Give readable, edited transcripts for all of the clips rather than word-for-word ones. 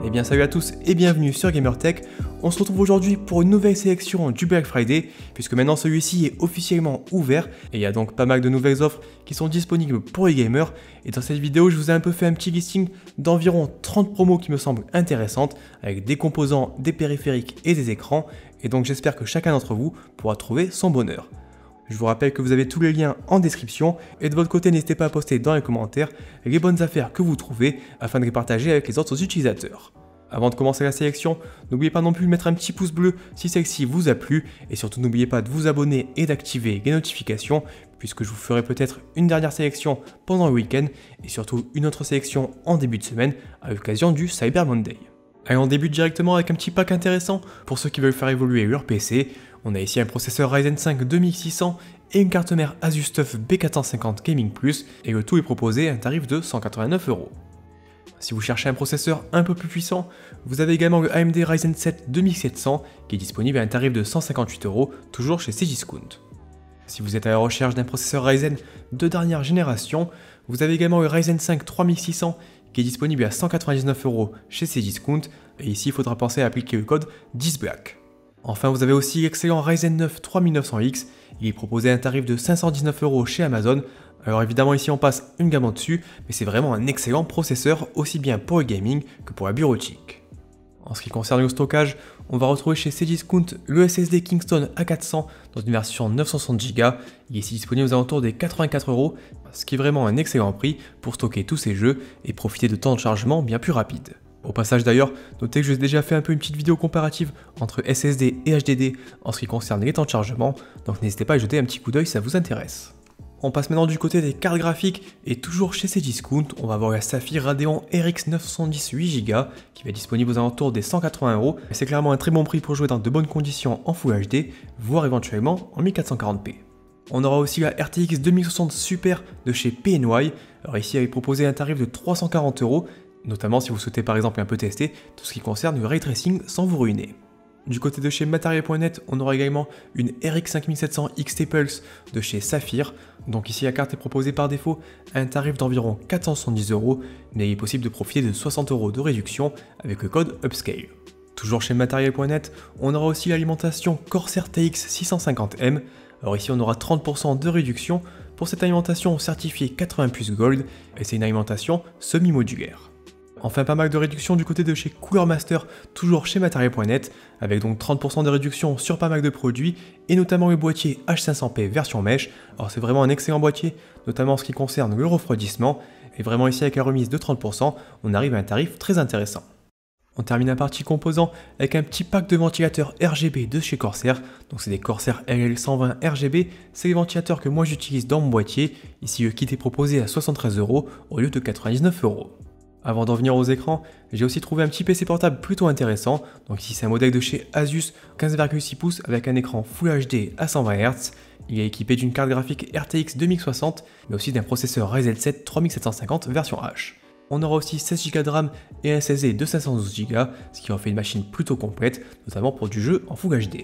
Eh bien salut à tous et bienvenue sur GamerTech. On se retrouve aujourd'hui pour une nouvelle sélection du Black Friday, puisque maintenant celui-ci est officiellement ouvert et il y a donc pas mal de nouvelles offres qui sont disponibles pour les gamers. Et dans cette vidéo, je vous ai un peu fait un petit listing d'environ 30 promos qui me semblent intéressantes, avec des composants, des périphériques et des écrans. Et donc j'espère que chacun d'entre vous pourra trouver son bonheur. Je vous rappelle que vous avez tous les liens en description et de votre côté n'hésitez pas à poster dans les commentaires les bonnes affaires que vous trouvez afin de les partager avec les autres utilisateurs. Avant de commencer la sélection, n'oubliez pas non plus de mettre un petit pouce bleu si celle-ci vous a plu et surtout n'oubliez pas de vous abonner et d'activer les notifications puisque je vous ferai peut-être une dernière sélection pendant le week-end et surtout une autre sélection en début de semaine à l'occasion du Cyber Monday. Allez, on débute directement avec un petit pack intéressant pour ceux qui veulent faire évoluer leur PC. On a ici un processeur Ryzen 5 2600 et une carte mère Asus TUF B450 Gaming Plus et le tout est proposé à un tarif de 189 €. Si vous cherchez un processeur un peu plus puissant, vous avez également le AMD Ryzen 7 2700 qui est disponible à un tarif de 158 €, toujours chez Cdiscount. Si vous êtes à la recherche d'un processeur Ryzen de dernière génération, vous avez également le Ryzen 5 3600 qui est disponible à 199 € chez Cdiscount et ici il faudra penser à appliquer le code 10BLACK. Enfin, vous avez aussi l'excellent Ryzen 9 3900X, il est proposé à un tarif de 519 € chez Amazon. Alors évidemment ici on passe une gamme au-dessus, mais c'est vraiment un excellent processeur aussi bien pour le gaming que pour la bureautique. En ce qui concerne le stockage, on va retrouver chez Cdiscount le SSD Kingston A400 dans une version 960 Go, il est ici disponible aux alentours des 84 €, ce qui est vraiment un excellent prix pour stocker tous ces jeux et profiter de temps de chargement bien plus rapides. Au passage d'ailleurs, notez que j'ai déjà fait un peu une petite vidéo comparative entre SSD et HDD en ce qui concerne les temps de chargement, donc n'hésitez pas à y jeter un petit coup d'œil si ça vous intéresse. On passe maintenant du côté des cartes graphiques et toujours chez Cdiscount, on va avoir la Sapphire Radeon RX 970 8 Go qui va être disponible aux alentours des 180 €. Et c'est clairement un très bon prix pour jouer dans de bonnes conditions en Full HD, voire éventuellement en 1440p. On aura aussi la RTX 2060 Super de chez PNY. Alors ici elle est proposée à un tarif de 340 €, notamment si vous souhaitez par exemple un peu tester tout ce qui concerne le ray tracing sans vous ruiner. Du côté de chez Material.net, on aura également une RX 5700 XT Pulse de chez Sapphire. Donc ici la carte est proposée par défaut à un tarif d'environ 470 €, mais il est possible de profiter de 60 € de réduction avec le code Upscale. Toujours chez Material.net, on aura aussi l'alimentation Corsair TX 650M. Alors ici on aura 30% de réduction pour cette alimentation certifiée 80+ Gold et c'est une alimentation semi-modulaire. Enfin, pas mal de réductions du côté de chez Cooler Master, toujours chez Material.net, avec donc 30% de réduction sur pas mal de produits, et notamment le boîtier H500P version mèche. Alors c'est vraiment un excellent boîtier, notamment en ce qui concerne le refroidissement, et vraiment ici avec la remise de 30%, on arrive à un tarif très intéressant. On termine la partie composants avec un petit pack de ventilateurs RGB de chez Corsair, donc c'est des Corsair LL120 RGB, c'est les ventilateurs que moi j'utilise dans mon boîtier, ici le kit est proposé à 73 € au lieu de 99 €. Avant d'en venir aux écrans, j'ai aussi trouvé un petit PC portable plutôt intéressant. Donc ici c'est un modèle de chez Asus 15,6 pouces avec un écran Full HD à 120 Hz. Il est équipé d'une carte graphique RTX 2060 mais aussi d'un processeur Ryzen 7 3750 version H. On aura aussi 16 Go de RAM et un SSD de 512 Go, ce qui en fait une machine plutôt complète, notamment pour du jeu en Full HD.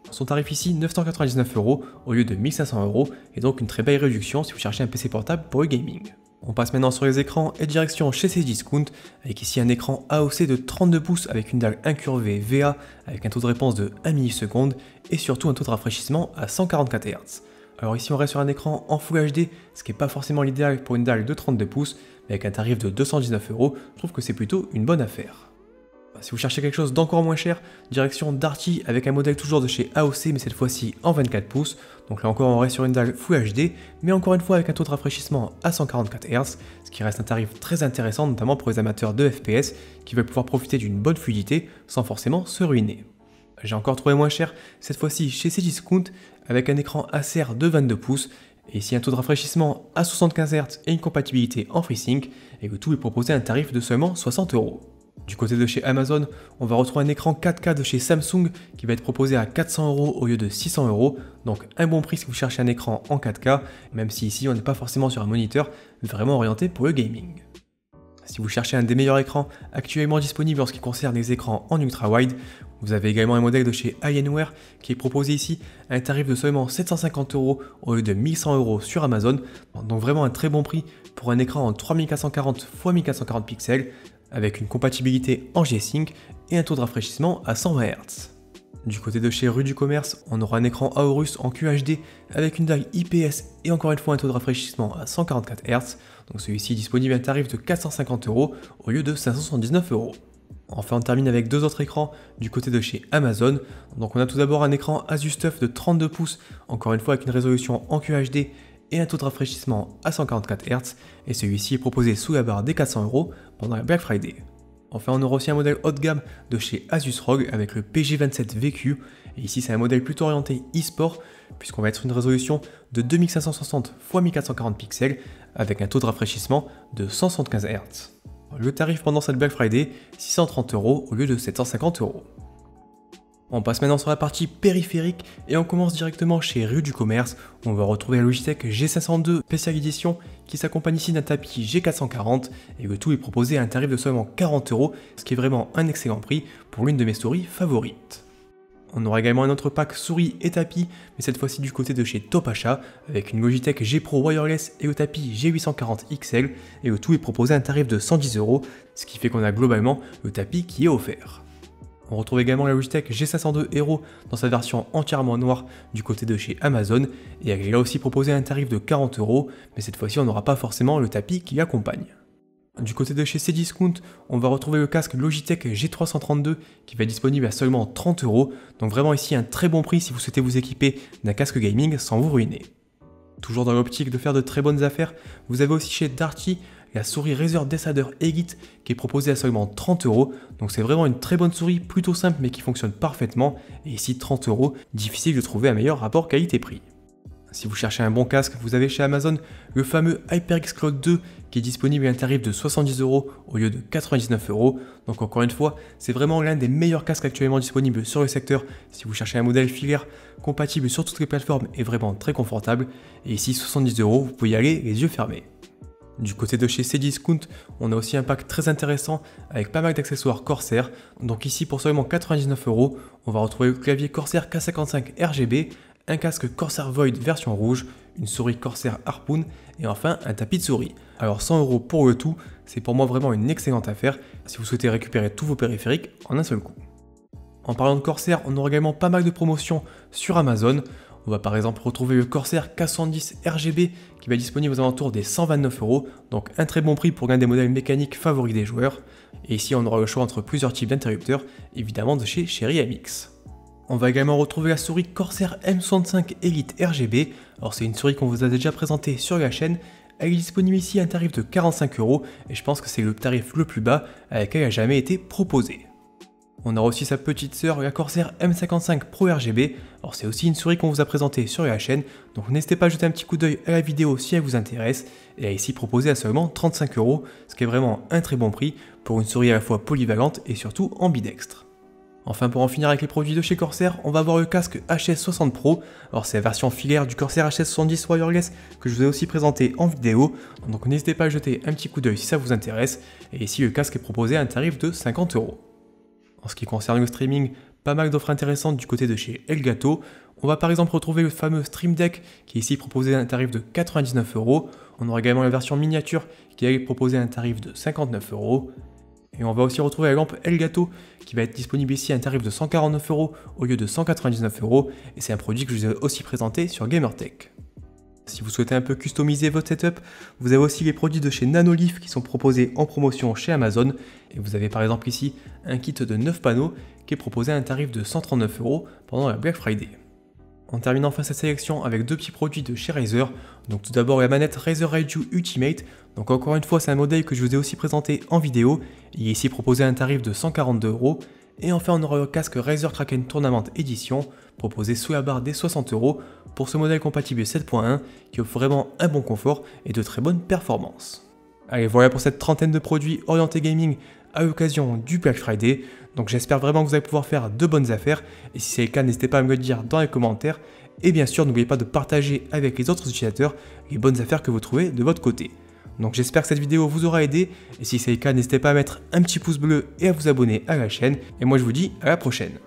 Son tarif ici 999 € au lieu de 1500 € et donc une très belle réduction si vous cherchez un PC portable pour le gaming. On passe maintenant sur les écrans et direction chez Cdiscount avec ici un écran AOC de 32 pouces avec une dalle incurvée VA avec un taux de réponse de 1 milliseconde et surtout un taux de rafraîchissement à 144 Hz. Alors ici on reste sur un écran en Full HD, ce qui n'est pas forcément l'idéal pour une dalle de 32 pouces, mais avec un tarif de 219 €, je trouve que c'est plutôt une bonne affaire. Si vous cherchez quelque chose d'encore moins cher, direction Darty avec un modèle toujours de chez AOC mais cette fois-ci en 24 pouces. Donc là encore on reste sur une dalle Full HD mais encore une fois avec un taux de rafraîchissement à 144 Hz, ce qui reste un tarif très intéressant notamment pour les amateurs de FPS qui veulent pouvoir profiter d'une bonne fluidité sans forcément se ruiner. J'ai encore trouvé moins cher, cette fois-ci chez Cdiscount avec un écran Acer de 22 pouces et ici un taux de rafraîchissement à 75 Hz et une compatibilité en FreeSync et le tout est proposé à un tarif de seulement 60 €. Du côté de chez Amazon, on va retrouver un écran 4K de chez Samsung qui va être proposé à 400 € au lieu de 600 €, donc un bon prix si vous cherchez un écran en 4K, même si ici on n'est pas forcément sur un moniteur, mais vraiment orienté pour le gaming. Si vous cherchez un des meilleurs écrans actuellement disponibles en ce qui concerne les écrans en ultra-wide, vous avez également un modèle de chez Alienware qui est proposé ici à un tarif de seulement 750 € au lieu de 1100 € sur Amazon, donc vraiment un très bon prix pour un écran en 3440 x 1440 pixels, avec une compatibilité en G-Sync et un taux de rafraîchissement à 120 Hz. Du côté de chez Rue du Commerce, on aura un écran Aorus en QHD avec une dalle IPS et encore une fois un taux de rafraîchissement à 144 Hz, donc celui-ci est disponible à un tarif de 450 € au lieu de 579 €. Enfin, on termine avec deux autres écrans du côté de chez Amazon. Donc on a tout d'abord un écran Asus TUF de 32 pouces, encore une fois avec une résolution en QHD et un taux de rafraîchissement à 144 Hz, et celui-ci est proposé sous la barre des 400 € pendant la Black Friday. Enfin, on aura aussi un modèle haut de gamme de chez Asus ROG avec le PG27VQ, et ici c'est un modèle plutôt orienté e-sport, puisqu'on va être une résolution de 2560 x 1440 pixels avec un taux de rafraîchissement de 175 Hz. Le tarif pendant cette Black Friday, 630 € au lieu de 750 €. On passe maintenant sur la partie périphérique et on commence directement chez Rue du Commerce où on va retrouver la Logitech G502 Special Edition qui s'accompagne ici d'un tapis G440 et le tout est proposé à un tarif de seulement 40 €, ce qui est vraiment un excellent prix pour l'une de mes souris favorites. On aura également un autre pack souris et tapis, mais cette fois-ci du côté de chez Topacha, avec une Logitech G Pro Wireless et le tapis G840 XL, et le tout est proposé à un tarif de 110 €, ce qui fait qu'on a globalement le tapis qui est offert. On retrouve également la Logitech G502 Hero dans sa version entièrement noire du côté de chez Amazon, et elle est là aussi proposée à un tarif de 40 €, mais cette fois-ci on n'aura pas forcément le tapis qui l'accompagne. Du côté de chez Cdiscount, on va retrouver le casque Logitech G332 qui va être disponible à seulement 30 €, donc vraiment ici un très bon prix si vous souhaitez vous équiper d'un casque gaming sans vous ruiner. Toujours dans l'optique de faire de très bonnes affaires, vous avez aussi chez Darty la souris Razer Desader Elite qui est proposée à seulement 30 €, donc c'est vraiment une très bonne souris, plutôt simple mais qui fonctionne parfaitement, et ici 30 €, difficile de trouver un meilleur rapport qualité-prix. Si vous cherchez un bon casque, vous avez chez Amazon le fameux HyperX Cloud 2 qui est disponible à un tarif de 70 € au lieu de 99 €. Donc encore une fois, c'est vraiment l'un des meilleurs casques actuellement disponibles sur le secteur si vous cherchez un modèle filaire compatible sur toutes les plateformes et vraiment très confortable. Et ici 70 €, vous pouvez y aller les yeux fermés. Du côté de chez Cdiscount, on a aussi un pack très intéressant avec pas mal d'accessoires Corsair. Donc ici pour seulement 99 €, on va retrouver le clavier Corsair K55 RGB, un casque Corsair Void version rouge, une souris Corsair Harpoon et enfin un tapis de souris. Alors 100 € pour le tout, c'est pour moi vraiment une excellente affaire si vous souhaitez récupérer tous vos périphériques en un seul coup. En parlant de Corsair, on aura également pas mal de promotions sur Amazon. On va par exemple retrouver le Corsair K70 RGB qui va être disponible aux alentours des 129 €, donc un très bon prix pour l'un des modèles mécaniques favoris des joueurs. Et ici on aura le choix entre plusieurs types d'interrupteurs, évidemment de chez Cherry MX. On va également retrouver la souris Corsair M65 Elite RGB. Alors c'est une souris qu'on vous a déjà présentée sur la chaîne. Elle est disponible ici à un tarif de 45 € et je pense que c'est le tarif le plus bas avec lequel elle a jamais été proposée. On aura aussi sa petite sœur, la Corsair M55 Pro RGB. Alors c'est aussi une souris qu'on vous a présentée sur la chaîne, donc n'hésitez pas à jeter un petit coup d'œil à la vidéo si elle vous intéresse. Et elle est ici proposée à seulement 35 €, ce qui est vraiment un très bon prix pour une souris à la fois polyvalente et surtout ambidextre. Enfin, pour en finir avec les produits de chez Corsair, on va avoir le casque HS60 Pro. Alors c'est la version filaire du Corsair HS70 Wireless que je vous ai aussi présenté en vidéo, donc n'hésitez pas à jeter un petit coup d'œil si ça vous intéresse. Et ici le casque est proposé à un tarif de 50 €. En ce qui concerne le streaming, pas mal d'offres intéressantes du côté de chez Elgato. On va par exemple retrouver le fameux Stream Deck qui est ici proposé à un tarif de 99 €. On aura également la version miniature qui est proposée à un tarif de 59 €. Et on va aussi retrouver la lampe Elgato qui va être disponible ici à un tarif de 149 € au lieu de 199 €. Et c'est un produit que je vous ai aussi présenté sur Gamertech. Si vous souhaitez un peu customiser votre setup, vous avez aussi les produits de chez Nanolith qui sont proposés en promotion chez Amazon. Et vous avez par exemple ici un kit de 9 panneaux qui est proposé à un tarif de 139 € pendant la Black Friday. On termine enfin cette sélection avec deux petits produits de chez Razer. Donc tout d'abord la manette Razer Raiju Ultimate. Donc encore une fois c'est un modèle que je vous ai aussi présenté en vidéo. Il est ici proposé à un tarif de 142 €. Et enfin on aura le casque Razer Kraken Tournament Edition proposé sous la barre des 60 € pour ce modèle compatible 7.1 qui offre vraiment un bon confort et de très bonnes performances. Allez, voilà pour cette trentaine de produits orientés gaming à l'occasion du Black Friday. Donc j'espère vraiment que vous allez pouvoir faire de bonnes affaires et si c'est le cas n'hésitez pas à me le dire dans les commentaires et bien sûr n'oubliez pas de partager avec les autres utilisateurs les bonnes affaires que vous trouvez de votre côté. Donc j'espère que cette vidéo vous aura aidé et si c'est le cas n'hésitez pas à mettre un petit pouce bleu et à vous abonner à la chaîne et moi je vous dis à la prochaine.